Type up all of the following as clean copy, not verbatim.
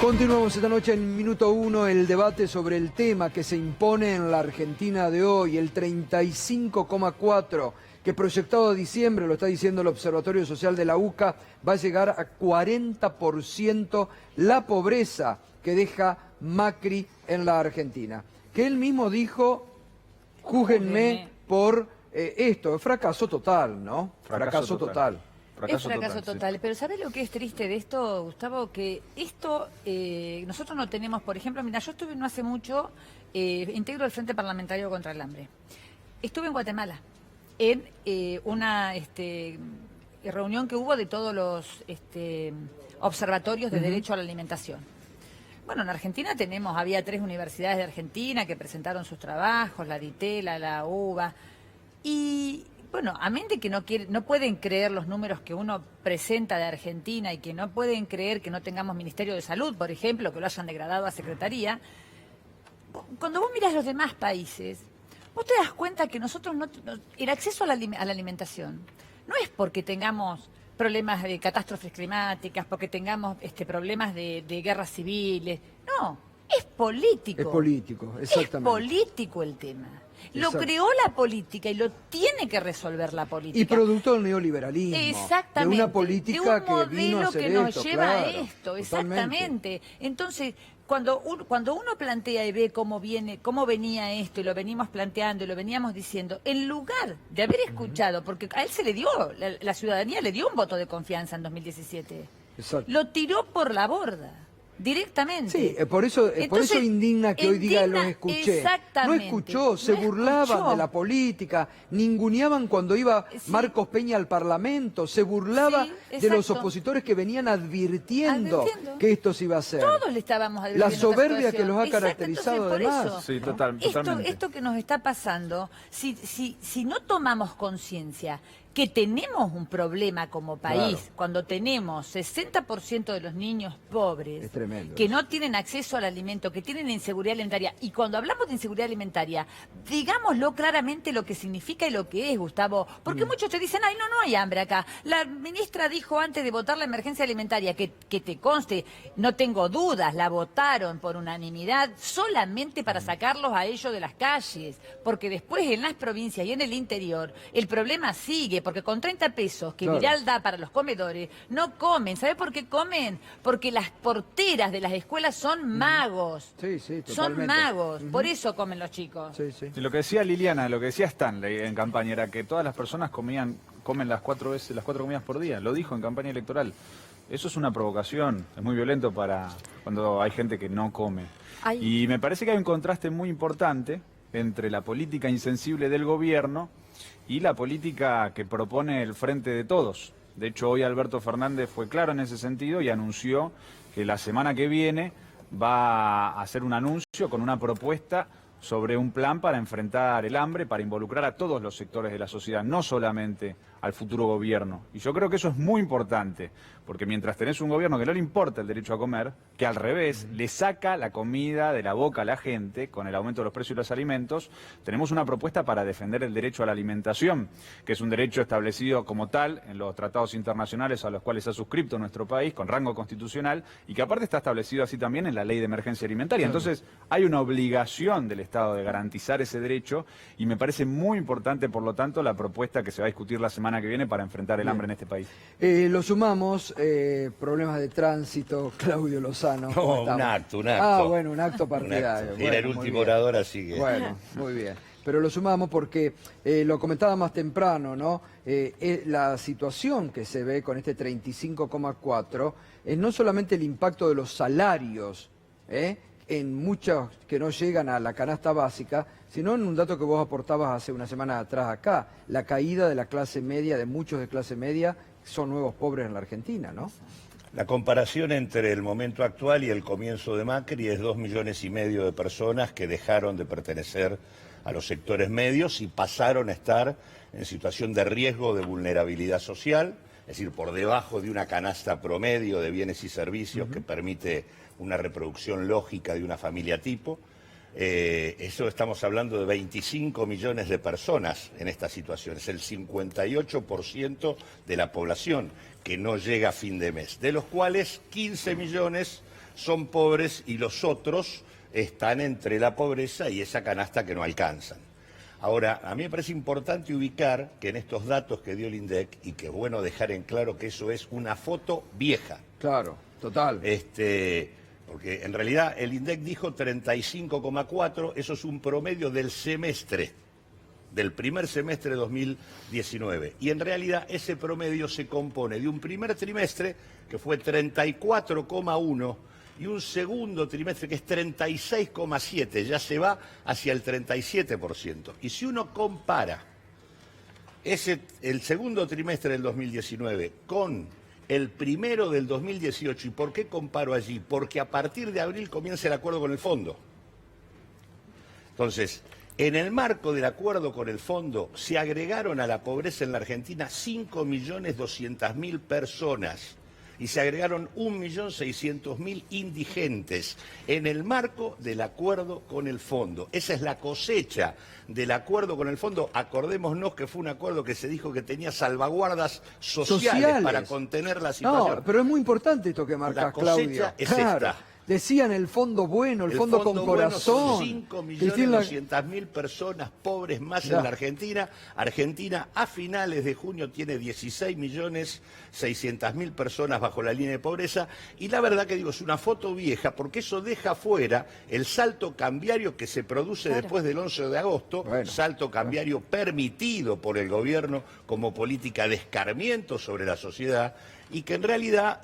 Continuamos esta noche en Minuto 1 el debate sobre el tema que se impone en la Argentina de hoy, el 35,4, que proyectado a diciembre, lo está diciendo el Observatorio Social de la UCA, va a llegar a 40% la pobreza que deja Macri en la Argentina. Que él mismo dijo, júzguenme por esto, fracaso total, ¿no? Fracaso total. Es fracaso total, sí. Pero ¿sabes lo que es triste de esto, Gustavo? Que esto, nosotros no tenemos, por ejemplo, mira, yo estuve no hace mucho, integro el Frente Parlamentario contra el Hambre. Estuve en Guatemala, en una reunión que hubo de todos los observatorios de derecho a la alimentación. Bueno, en Argentina había 3 universidades de Argentina que presentaron sus trabajos, la DITELA, la UBA, y... Bueno, a mente que no pueden creer los números que uno presenta de Argentina y que no pueden creer que no tengamos Ministerio de Salud, por ejemplo, que lo hayan degradado a Secretaría. Cuando vos mirás los demás países, vos te das cuenta que nosotros el acceso a la alimentación no es porque tengamos problemas de catástrofes climáticas, porque tengamos problemas de guerras civiles. No, es político. Es político, exactamente. Es político el tema. Lo creó la política y lo tiene que resolver la política. Y producto del neoliberalismo. Exactamente. De una política que vino a hacer que nos esto, lleva claro, a esto, exactamente. exactamente. Entonces, cuando uno plantea y ve cómo venía esto, y lo venimos planteando y lo veníamos diciendo, en lugar de haber escuchado, porque a él se le dio, la ciudadanía le dio un voto de confianza en 2017, exacto. Lo tiró por la borda. Directamente. Sí, por eso indigna que hoy diga los escuché. No escuchó, se burlaban de la política, ninguneaban cuando iba Marcos Peña al Parlamento, se burlaba de los opositores que venían advirtiendo que esto se iba a hacer. Todos le estábamos advirtiendo. La soberbia que los ha caracterizado además. Sí, totalmente. Esto que nos está pasando, si no tomamos conciencia que tenemos un problema como país, claro, cuando tenemos 60% de los niños pobres que no tienen acceso al alimento, que tienen inseguridad alimentaria, y cuando hablamos de inseguridad alimentaria, digámoslo claramente lo que significa y lo que es, Gustavo, porque muchos te dicen, ay, no hay hambre acá. La ministra dijo antes de votar la emergencia alimentaria, que te conste, no tengo dudas, la votaron por unanimidad solamente para sacarlos a ellos de las calles, porque después en las provincias y en el interior el problema sigue, porque con 30 pesos que Viral da para los comedores, no comen. ¿Sabe por qué comen? Porque las porteras de las escuelas son magos. Sí, totalmente. Son magos. Por eso comen los chicos. Sí, lo que decía Liliana, lo que decía Stanley en campaña era que todas las personas comen las 4 comidas por día. Lo dijo en campaña electoral. Eso es una provocación. Es muy violento para cuando hay gente que no come. Y me parece que hay un contraste muy importante entre la política insensible del gobierno y la política que propone el Frente de Todos. De hecho, hoy Alberto Fernández fue claro en ese sentido y anunció que la semana que viene va a hacer un anuncio con una propuesta sobre un plan para enfrentar el hambre, para involucrar a todos los sectores de la sociedad, no solamente al futuro gobierno. Y yo creo que eso es muy importante, porque mientras tenés un gobierno que no le importa el derecho a comer, que al revés le saca la comida de la boca a la gente con el aumento de los precios de los alimentos, tenemos una propuesta para defender el derecho a la alimentación, que es un derecho establecido como tal en los tratados internacionales a los cuales ha suscrito nuestro país con rango constitucional y que aparte está establecido así también en la ley de emergencia alimentaria. Entonces hay una obligación del Estado de garantizar ese derecho y me parece muy importante, por lo tanto, la propuesta que se va a discutir la semana que viene para enfrentar el hambre en este país. Lo sumamos, problemas de tránsito, Claudio Lozano. No, un acto. Ah, bueno, un acto partidario. Era el último orador, así que... Bueno, muy bien. Pero lo sumamos porque lo comentaba más temprano, ¿no? La situación que se ve con este 35,4 es no solamente el impacto de los salarios, en muchos que no llegan a la canasta básica, sino en un dato que vos aportabas hace una semana atrás acá, la caída de la clase media, de muchos de clase media, son nuevos pobres en la Argentina, ¿no? La comparación entre el momento actual y el comienzo de Macri es 2,5 millones de personas que dejaron de pertenecer a los sectores medios y pasaron a estar en situación de riesgo de vulnerabilidad social, es decir, por debajo de una canasta promedio de bienes y servicios que permite una reproducción lógica de una familia tipo. Eso estamos hablando de 25 millones de personas en esta situación. Es el 58% de la población que no llega a fin de mes, de los cuales 15 millones son pobres y los otros están entre la pobreza y esa canasta que no alcanzan. Ahora, a mí me parece importante ubicar que en estos datos que dio el INDEC, y que es bueno dejar en claro que eso es una foto vieja. Claro, total. Porque en realidad el INDEC dijo 35,4, eso es un promedio del semestre, del primer semestre de 2019. Y en realidad ese promedio se compone de un primer trimestre que fue 34,1 y un segundo trimestre que es 36,7, ya se va hacia el 37%. Y si uno compara el segundo trimestre del 2019 con el primero del 2018, ¿y por qué comparo allí? Porque a partir de abril comienza el acuerdo con el fondo. Entonces, en el marco del acuerdo con el fondo se agregaron a la pobreza en la Argentina 5.200.000 personas. Y se agregaron 1.600.000 indigentes en el marco del acuerdo con el fondo. Esa es la cosecha del acuerdo con el fondo. Acordémonos que fue un acuerdo que se dijo que tenía salvaguardas sociales. Para contener la situación. No, pero es muy importante esto que marcas, Claudio. La cosecha es esta. Decían el fondo bueno, el fondo con corazón. 5.200.000 personas pobres más en la Argentina. Argentina a finales de junio tiene 16.600.000 personas bajo la línea de pobreza. Y la verdad que digo, es una foto vieja porque eso deja fuera el salto cambiario que se produce después del 11 de agosto. Salto cambiario permitido por el gobierno como política de escarmiento sobre la sociedad. Y que en realidad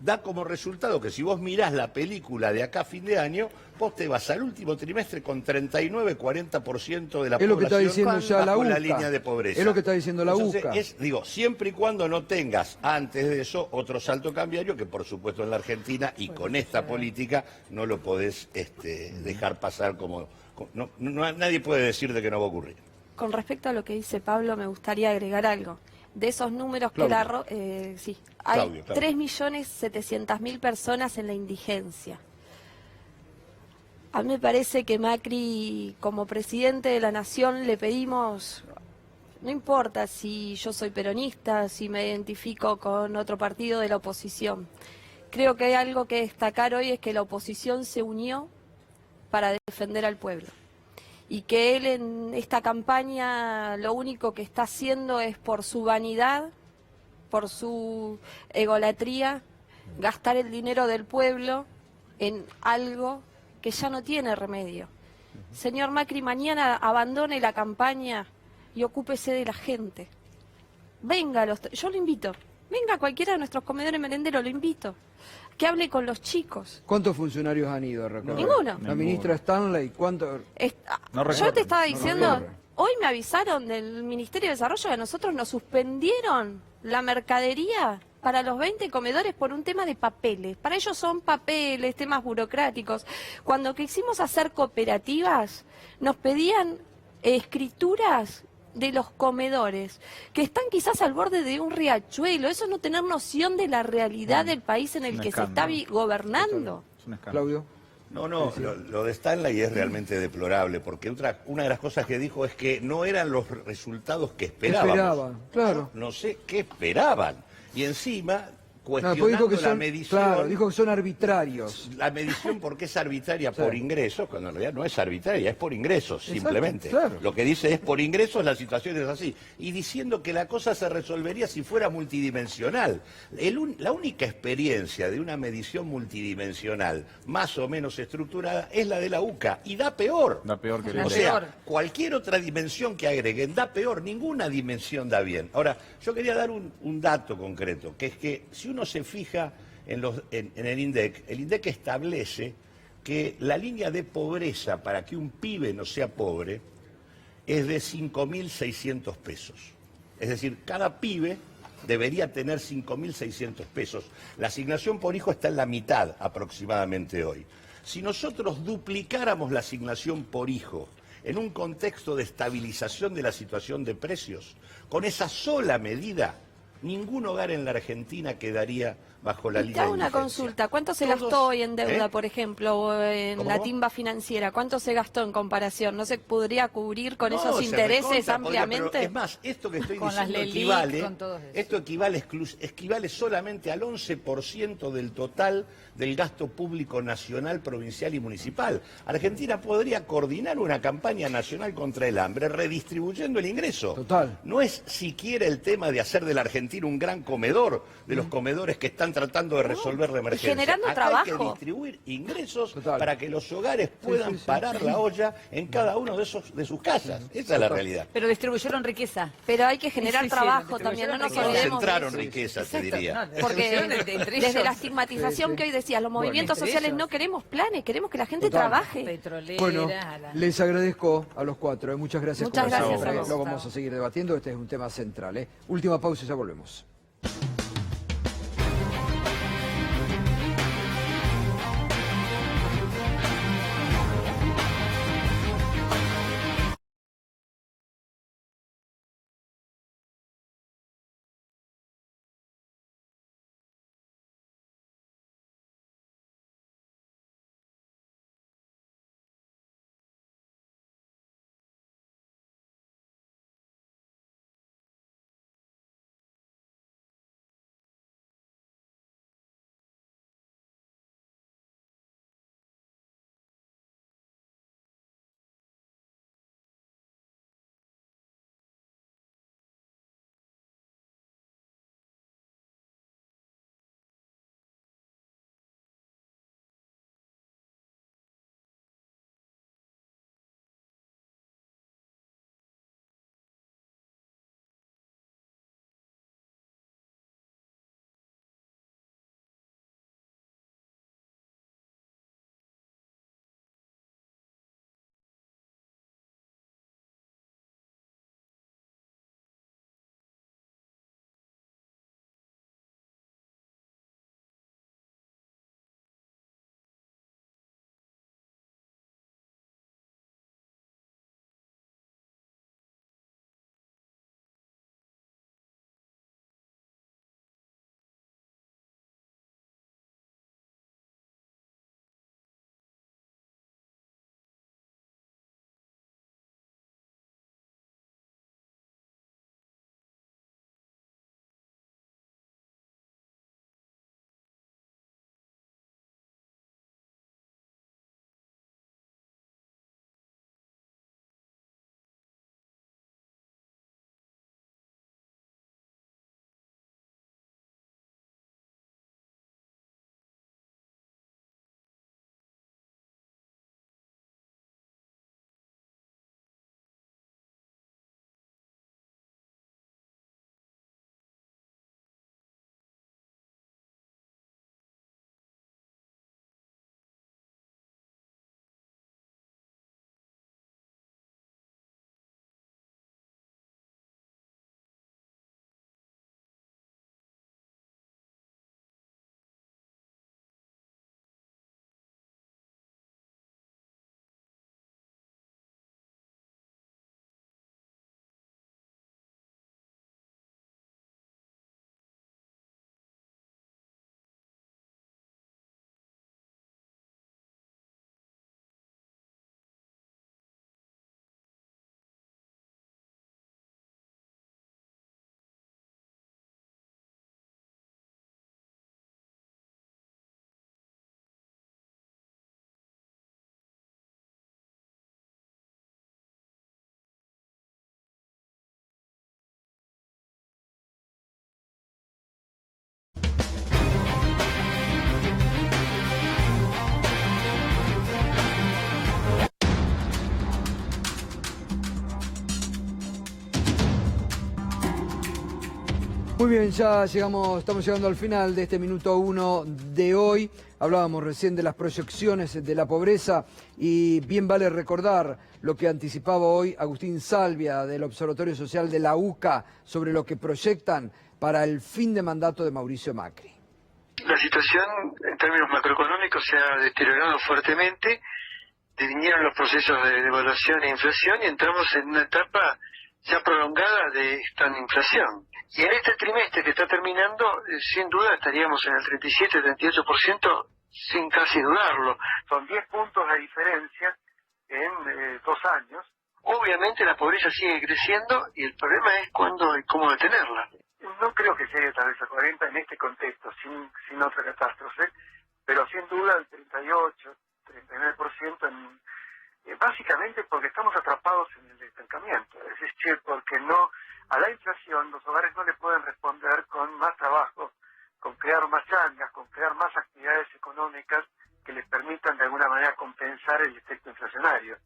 da como resultado que si vos mirás la película de acá a fin de año, vos te vas al último trimestre con 39-40% de la población lo que está diciendo ya bajo la la línea de pobreza. Es lo que está diciendo la Entonces, UCA. Digo, siempre y cuando no tengas antes de eso otro salto cambiario, que por supuesto en la Argentina y con esta política no lo podés dejar pasar como... nadie puede decirte que no va a ocurrir. Con respecto a lo que dice Pablo, me gustaría agregar algo. De esos números que hay 3.700.000 personas en la indigencia. A mí me parece que Macri, como presidente de la Nación, le pedimos, no importa si yo soy peronista, si me identifico con otro partido de la oposición. Creo que hay algo que destacar hoy, es que la oposición se unió para defender al pueblo. Y que él en esta campaña lo único que está haciendo es por su vanidad, por su egolatría, gastar el dinero del pueblo en algo que ya no tiene remedio. Señor Macri, mañana abandone la campaña y ocúpese de la gente. Venga, yo lo invito. Venga a cualquiera de nuestros comedores merenderos, lo invito. Que hable con los chicos. ¿Cuántos funcionarios han ido? Ninguno. La ministra Stanley, ¿cuánto? Yo te estaba diciendo, hoy me avisaron del Ministerio de Desarrollo que a nosotros nos suspendieron la mercadería para los 20 comedores por un tema de papeles. Para ellos son papeles, temas burocráticos. Cuando quisimos hacer cooperativas, nos pedían escrituras de los comedores, que están quizás al borde de un riachuelo. Eso es no tener noción de la realidad del país en el que se está gobernando. Claudio. No, lo de Stanley es realmente deplorable, porque una de las cosas que dijo es que no eran los resultados que esperábamos. Claro. No sé qué esperaban. Y encima, cuestionando dijo que la son, medición... Claro, dijo que son arbitrarios. La medición, porque es arbitraria por ingresos, cuando en realidad no es arbitraria, es por ingresos, simplemente. Claro. Lo que dice es por ingresos, la situación es así. Y diciendo que la cosa se resolvería si fuera multidimensional. La única experiencia de una medición multidimensional, más o menos estructurada, es la de la UCA. Y da peor. Da peor que O sea, cualquier otra dimensión que agreguen da peor, ninguna dimensión da bien. Ahora, yo quería dar un dato concreto, que es que si uno se fija en el INDEC establece que la línea de pobreza para que un pibe no sea pobre es de 5.600 pesos. Es decir, cada pibe debería tener 5.600 pesos. La asignación por hijo está en la mitad aproximadamente hoy. Si nosotros duplicáramos la asignación por hijo en un contexto de estabilización de la situación de precios, con esa sola medida, ningún hogar en la Argentina quedaría bajo la Y te línea de hago una indigencia. consulta. ¿Cuánto se Todos, gastó hoy en deuda, ¿eh? por ejemplo, o en ¿Cómo, la cómo? timba financiera? ¿Cuánto se gastó en comparación? ¿No se podría cubrir con esos se intereses recontra podría, ampliamente? pero es más, esto que estoy Con las diciendo LELIC, equivale, con todo eso. esto equivale solamente al 11% del total del gasto público nacional, provincial y municipal. Argentina podría coordinar una campaña nacional contra el hambre redistribuyendo el ingreso. Total. No es siquiera el tema de hacer de la Argentina un gran comedor, de los comedores que están tratando de resolver la emergencia. generando Acá hay que trabajo. distribuir ingresos Total. para que los hogares puedan sí, sí. parar la olla en cada uno de sus casas. Esa es la realidad. Pero distribuyeron riqueza. Pero hay que generar Eso hicieron, trabajo también, no nos distribuyeron olvidemos de Concentraron eso. riqueza, te Exacto, diría. no, Porque distribuyeron entre desde ellos. la estigmatización Sí, sí. que hoy decías, los movimientos entre sociales ellos. no queremos planes, queremos que la gente Total. trabaje. Petroleras, Bueno, a la- les agradezco a los cuatro. Muchas gracias. Muchas como gracias, siempre. Gustavo. Lo vamos a seguir debatiendo. Este es un tema central. Última pausa y ya volvemos. Muy bien, ya estamos llegando al final de este minuto 1 de hoy. Hablábamos recién de las proyecciones de la pobreza y bien vale recordar lo que anticipaba hoy Agustín Salvia del Observatorio Social de la UCA sobre lo que proyectan para el fin de mandato de Mauricio Macri. La situación en términos macroeconómicos se ha deteriorado fuertemente, vinieron los procesos de devaluación e inflación y entramos en una etapa ya prolongada de esta inflación. Y en este trimestre que está terminando, sin duda estaríamos en el 37-38% sin casi dudarlo. Son 10 puntos de diferencia en 2 años. Obviamente la pobreza sigue creciendo y el problema es cuándo y cómo detenerla. No creo que llegue tal vez a 40 en este contexto, sin otra catástrofe, pero sin duda el 38-39% básicamente porque estamos atrapados en el estancamiento, es decir, porque no a la inflación los hogares no le pueden responder con más trabajo, con crear más changas, con crear más actividades económicas que les permitan de alguna manera compensar el efecto inflacionario.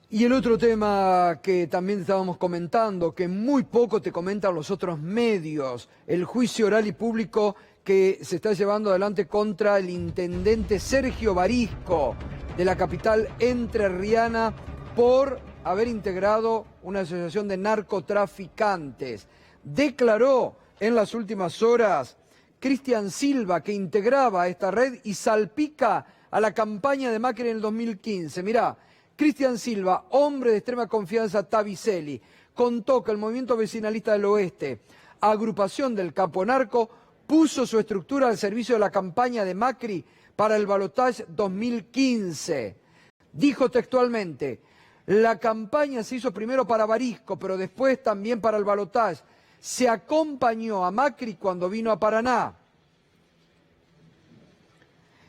Y el otro tema que también estábamos comentando, que muy poco te comentan los otros medios, el juicio oral y público que se está llevando adelante contra el intendente Sergio Barisco de la capital entrerriana por haber integrado una asociación de narcotraficantes. Declaró en las últimas horas Cristian Silva, que integraba esta red y salpica a la campaña de Macri en el 2015. Mirá, Cristian Silva, hombre de extrema confianza Tavicelli, contó que el movimiento vecinalista del oeste, agrupación del capo narco, puso su estructura al servicio de la campaña de Macri para el balotaje 2015. Dijo textualmente: la campaña se hizo primero para Barisco, pero después también para el balotaje. Se acompañó a Macri cuando vino a Paraná.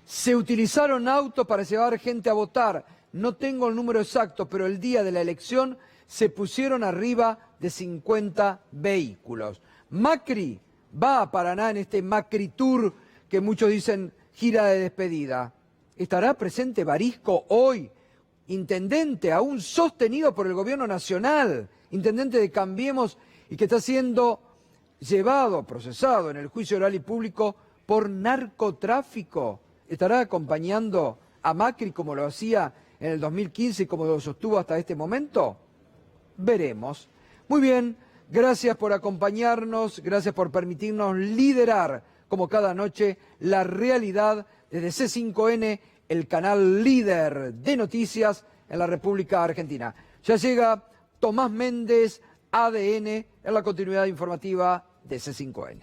Se utilizaron autos para llevar gente a votar. No tengo el número exacto, pero el día de la elección se pusieron arriba de 50 vehículos. Macri va a Paraná en este Macri Tour que muchos dicen gira de despedida. ¿Estará presente Barisco hoy? Intendente aún sostenido por el gobierno nacional, intendente de Cambiemos y que está siendo llevado, procesado en el juicio oral y público por narcotráfico. ¿Estará acompañando a Macri como lo hacía en el 2015 y como lo sostuvo hasta este momento? Veremos. Muy bien, gracias por acompañarnos, gracias por permitirnos liderar, como cada noche, la realidad desde C5N, el canal líder de noticias en la República Argentina. Ya llega Tomás Méndez, ADN, en la continuidad informativa de C5N.